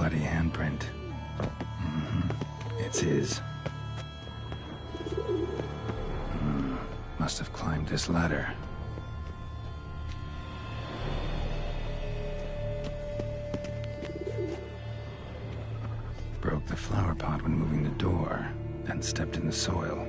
bloody handprint. It's his. Must have climbed this ladder. Broke the flower pot when moving the door, then stepped in the soil.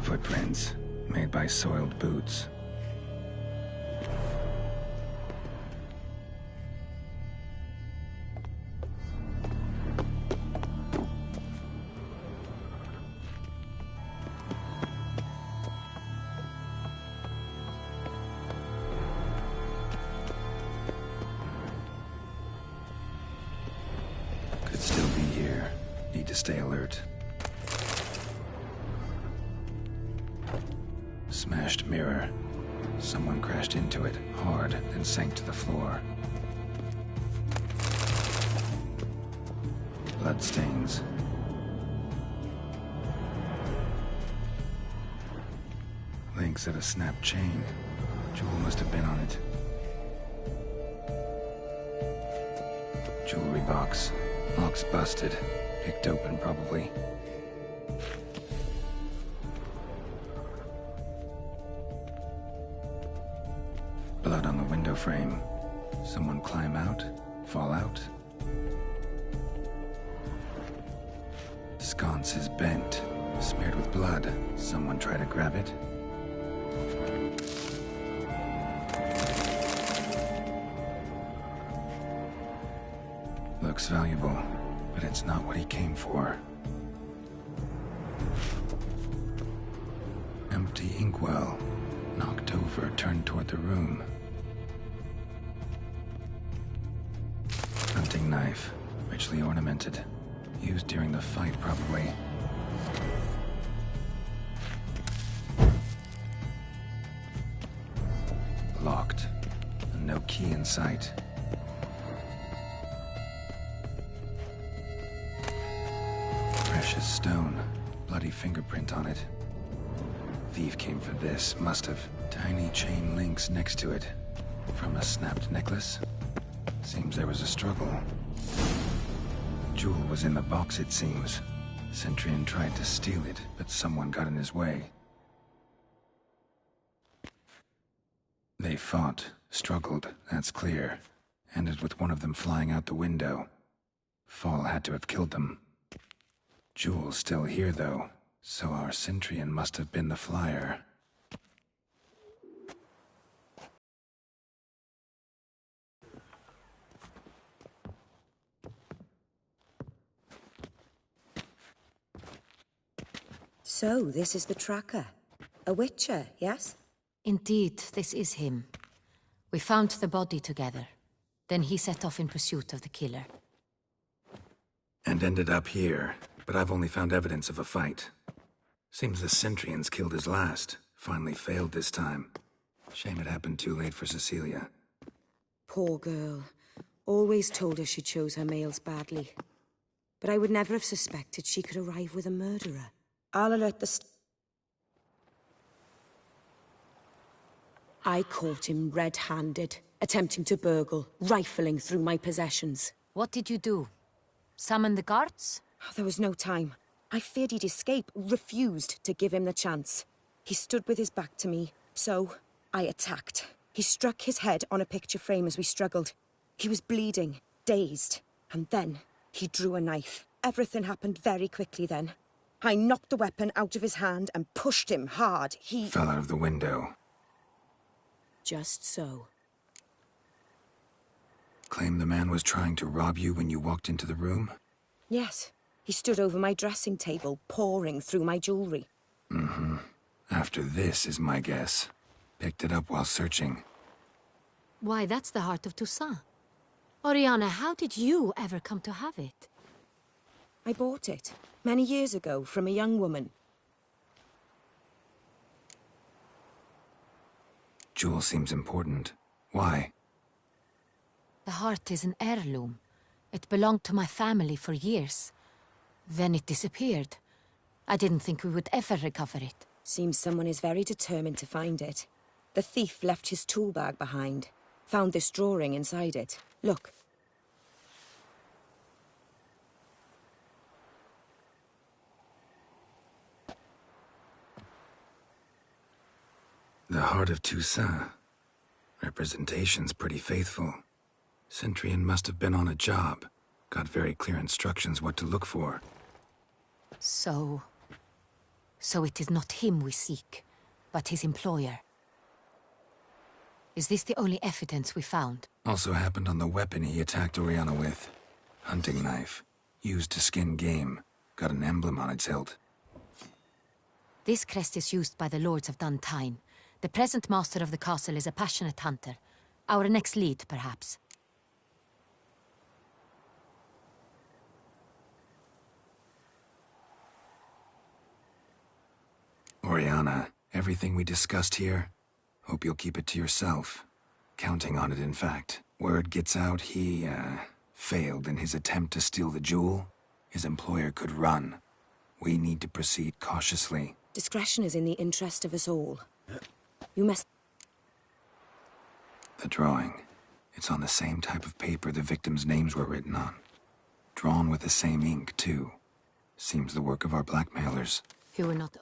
Footprints, made by soiled boots. Could still be here. Need to stay alert. Smashed mirror. Someone crashed into it hard, then sank to the floor. Bloodstains. Links at a snapped chain. Jewel must have been on it. Jewelry box. Lock's busted. Picked open, probably. Blood on the window frame. Someone climb out? Fall out? Sconce is bent. Smeared with blood. Someone try to grab it? Looks valuable, but it's not what he came for. Empty inkwell. Knocked over, turned toward the room. Hunting knife. Richly ornamented. Used during the fight, probably. Locked. And no key in sight. Precious stone. Bloody fingerprint on it. Thief came for this, must have. Tiny chain links next to it. From a snapped necklace? Seems there was a struggle. Jewel was in the box, it seems. Centurion tried to steal it, but someone got in his way. They fought, struggled, that's clear. Ended with one of them flying out the window. Fall had to have killed them. Jewel's still here, though, so our Centurion must have been the flyer. So, this is the tracker. A witcher, yes? Indeed, this is him. We found the body together. Then he set off in pursuit of the killer. And ended up here, but I've only found evidence of a fight. Seems the Centurions killed his last. Finally failed this time. Shame it happened too late for Cecilia. Poor girl. Always told her she chose her males badly. But I would never have suspected she could arrive with a murderer. I'll alert the I caught him red-handed, attempting to burgle, rifling through my possessions. What did you do? Summon the guards? There was no time. I feared he'd escape, refused to give him the chance. He stood with his back to me, so I attacked. He struck his head on a picture frame as we struggled. He was bleeding, dazed, and then he drew a knife. Everything happened very quickly then. I knocked the weapon out of his hand and pushed him hard. He fell out of the window. Just so. Claim the man was trying to rob you when you walked into the room? Yes. He stood over my dressing table, pouring through my jewelry. After this is my guess. Picked it up while searching. Why, that's the heart of Toussaint. Oriana, how did you ever come to have it? I bought it, many years ago, from a young woman. Jewel seems important. Why? The heart is an heirloom. It belonged to my family for years. Then it disappeared. I didn't think we would ever recover it. Seems someone is very determined to find it. The thief left his tool bag behind. Found this drawing inside it. Look. The Heart of Toussaint. Representation's pretty faithful. Centurion must have been on a job. Got very clear instructions what to look for. So it is not him we seek, but his employer. Is this the only evidence we found? Also happened on the weapon he attacked Oriana with. Hunting knife. Used to skin game. Got an emblem on its hilt. This crest is used by the Lords of Duntine. The present master of the castle is a passionate hunter. Our next lead, perhaps. Oriana, everything we discussed here, hope you'll keep it to yourself. Counting on it, in fact. Word gets out he, failed in his attempt to steal the jewel. His employer could run. We need to proceed cautiously. Discretion is in the interest of us all. You must... The drawing. It's on the same type of paper the victims' names were written on. Drawn with the same ink, too. Seems the work of our blackmailers. Who were not...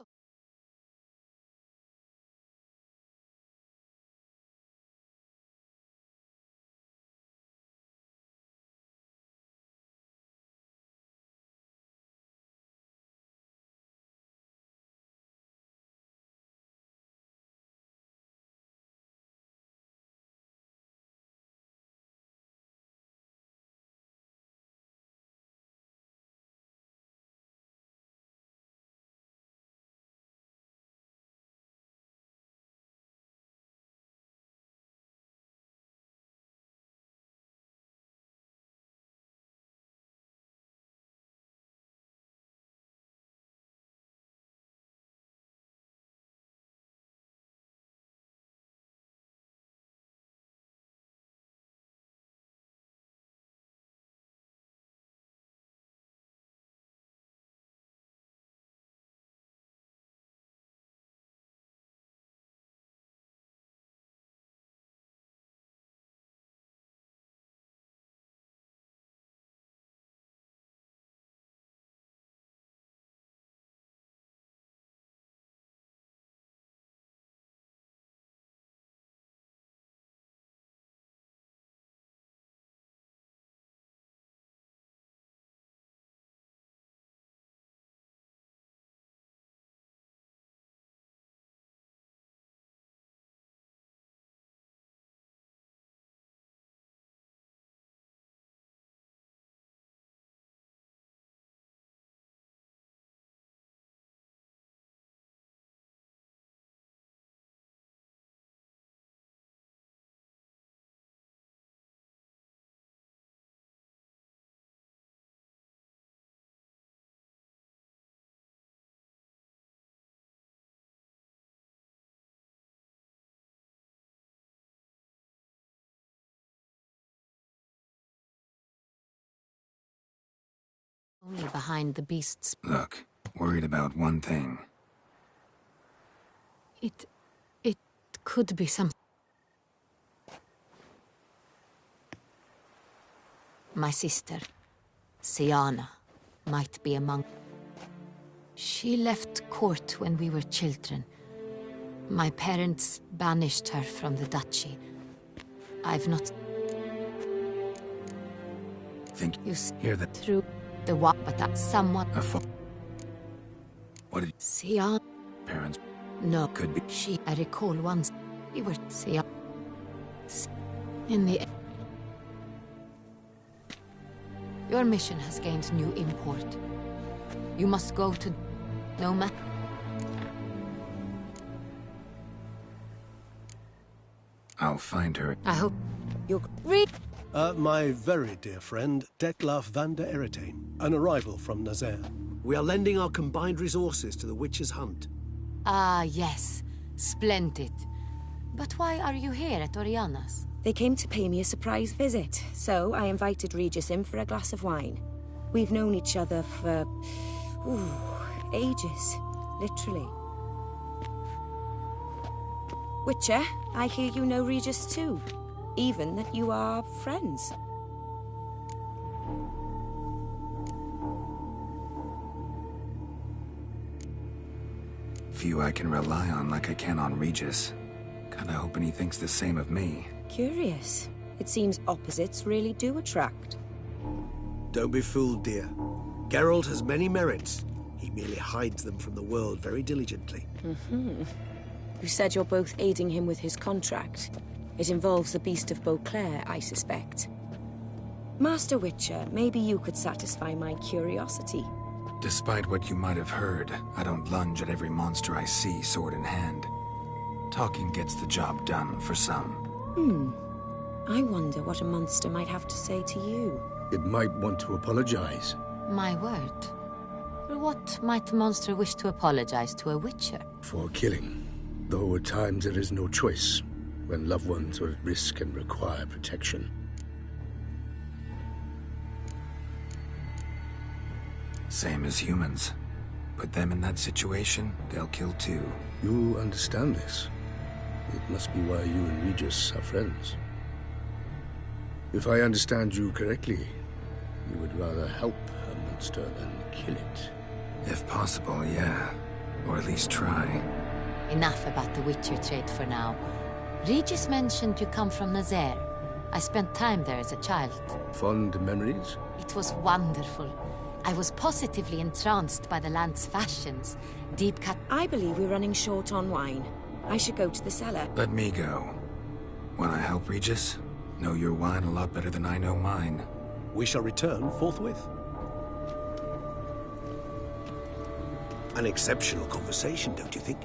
Only behind the beasts. Look, worried about one thing. It could be some... My sister, Siana, might be among... She left court when we were children. My parents banished her from the duchy. I've not... Think You hear that? through the what, but that's somewhat... What did Siana... parents No, could be? I recall once we were Siana... In the... Your mission has gained new import. You must go to... No matter... I'll find her. I hope... You're... Read... My very dear friend, Detlaf van der Eretain, an arrival from Nazaire. We are lending our combined resources to the Witch's Hunt. Ah, yes. Splendid. But why are you here at Oriana's? They came to pay me a surprise visit, so I invited Regis in for a glass of wine. We've known each other for... ages. Literally. Witcher, I hear you know Regis too. Even that you are friends. Few I can rely on like I can on Regis. Kinda hoping he thinks the same of me. Curious. It seems opposites really do attract. Don't be fooled, dear. Geralt has many merits. He merely hides them from the world very diligently. You said you're both aiding him with his contract. It involves the Beast of Beauclair, I suspect. Master Witcher, maybe you could satisfy my curiosity. Despite what you might have heard, I don't lunge at every monster I see sword in hand. Talking gets the job done for some. I wonder what a monster might have to say to you. It might want to apologize. My word. For what might the monster wish to apologize to a witcher? For killing. Though at times there is no choice, when loved ones are at risk and require protection. Same as humans. Put them in that situation, they'll kill too. You understand this. It must be why you and Regis are friends. If I understand you correctly, you would rather help a monster than kill it. If possible, yeah. Or at least try. Enough about the witcher trade for now. Regis mentioned you come from Nazaire. I spent time there as a child. Fond memories? It was wonderful. I was positively entranced by the land's fashions. Deep cut. I believe we're running short on wine. I should go to the cellar. Let me go. Wanna help, Regis? Know your wine a lot better than I know mine. We shall return forthwith. An exceptional conversation, don't you think?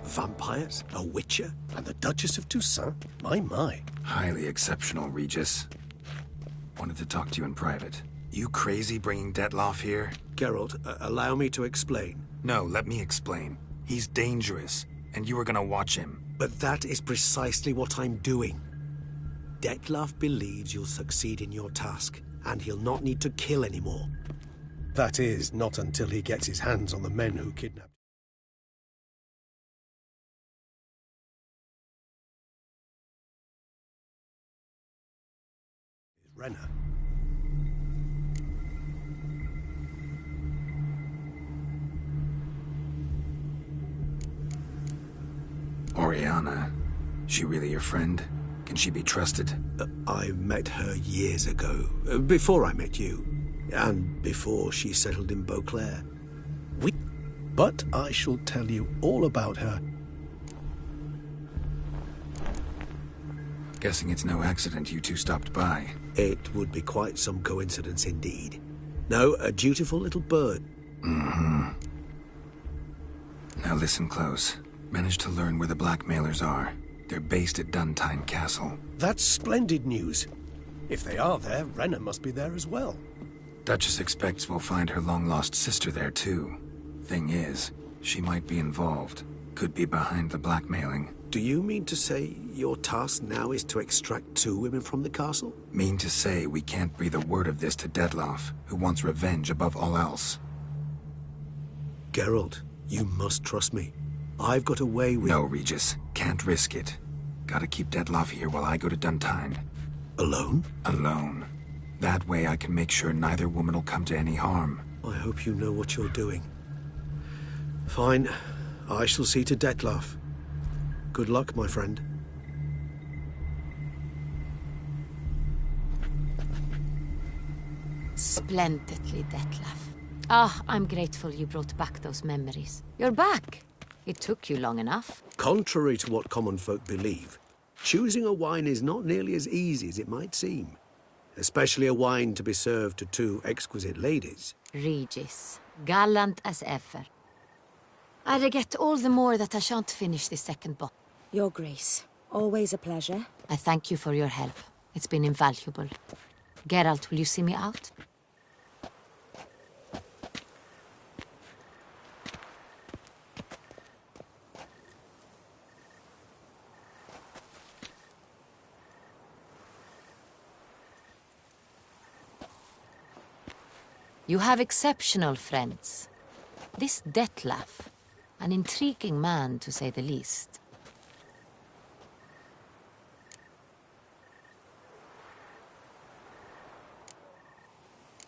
Vampires, a witcher, and the Duchess of Toussaint? My. Highly exceptional, Regis. Wanted to talk to you in private. You crazy bringing Detloff here? Geralt, allow me to explain. No, let me explain. He's dangerous, and you were gonna watch him. But that is precisely what I'm doing. Detloff believes you'll succeed in your task, and he'll not need to kill anymore. That is, not until he gets his hands on the men who kidnapped Renner. Oriana. She really your friend? Can she be trusted? I met her years ago, before I met you, and before she settled in Beauclair. But I shall tell you all about her. Guessing it's no accident you two stopped by. It would be quite some coincidence indeed. No, a dutiful little bird. Now listen close. Managed to learn where the blackmailers are. They're based at Duntine Castle. That's splendid news. If they are there, Renner must be there as well. Duchess expects we'll find her long-lost sister there too. Thing is, she might be involved. Could be behind the blackmailing. Do you mean to say your task now is to extract 2 women from the castle? Mean to say we can't breathe a word of this to Detloff, who wants revenge above all else. Geralt, you must trust me. I've got a way with... No, Regis. Can't risk it. Gotta keep Detloff here while I go to Duntine. Alone? Alone. That way I can make sure neither woman will come to any harm. I hope you know what you're doing. Fine. I shall see to Detloff. Good luck, my friend. Splendidly, Detlaff. Ah, I'm grateful you brought back those memories. You're back. It took you long enough. Contrary to what common folk believe, choosing a wine is not nearly as easy as it might seem. Especially a wine to be served to 2 exquisite ladies. Regis, gallant as ever. I regret all the more that I shan't finish this second bottle. Your Grace, always a pleasure. I thank you for your help. It's been invaluable. Geralt, will you see me out? You have exceptional friends. This Detlaff, an intriguing man to say the least.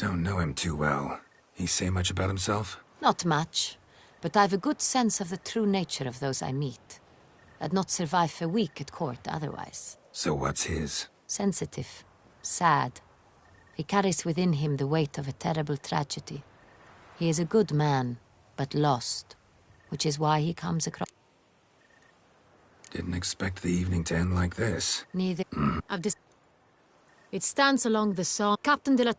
Don't know him too well. He say much about himself? Not much, but I've a good sense of the true nature of those I meet. I'd not survive a week at court otherwise. So what's his? Sensitive. Sad. He carries within him the weight of a terrible tragedy. He is a good man, but lost, which is why he comes across... Didn't expect the evening to end like this. Neither... I've dis... It stands along the song... Captain de la...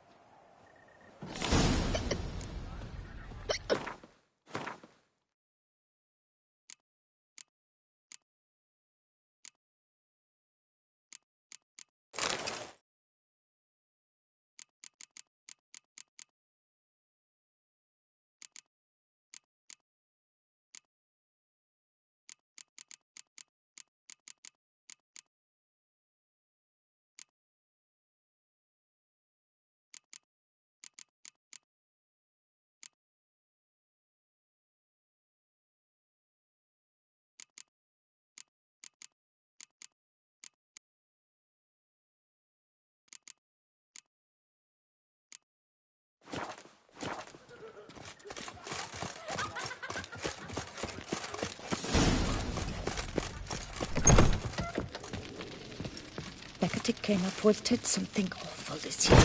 Beckett came up with did something awful this year.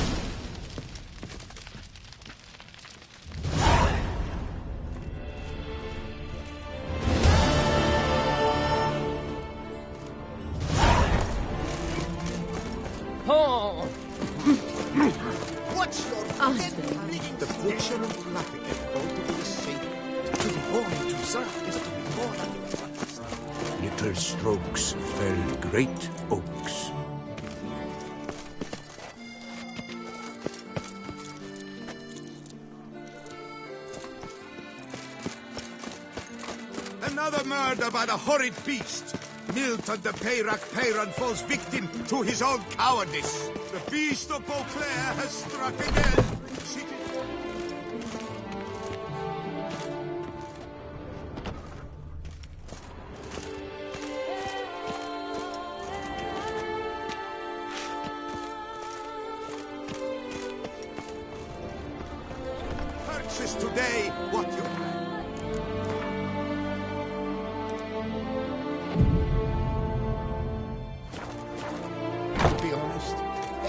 What's your The butcher and laughing at both of you safe. To be born to serve is to be born under a butler's thumb. Little strokes fell great oaks. Another murder by the horrid beast. Milton de Peyran falls victim to his own cowardice. The beast of Beauclair has struck again. Purchase today what you can.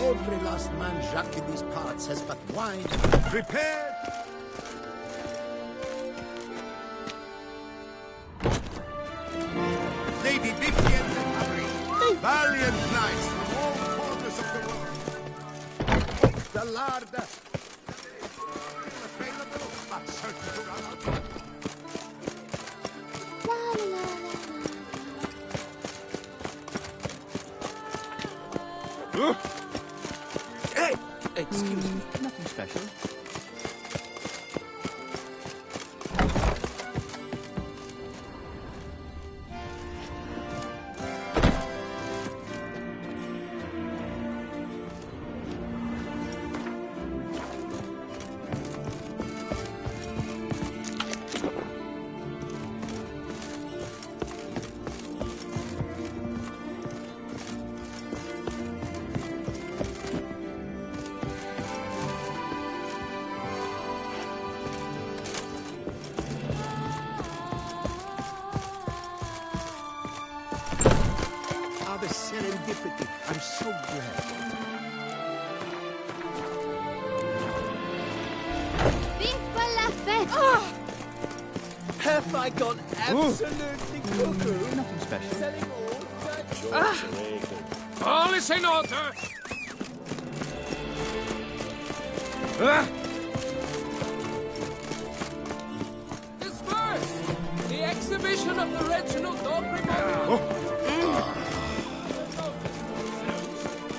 Every last man Jacques in these parts has but wine. Prepared! Lady Vivienne de Paris, valiant knights from all corners of the world. The larder. Available, but certain to run out. Hey! Excuse me, nothing special. The serendipity. I'm so glad. Viva la fête! Have I gone absolutely cuckoo? Nothing special. Selling all All is in order! Disperse! The exhibition of the Reginald Dog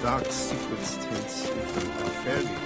Dark secrets tales are fairly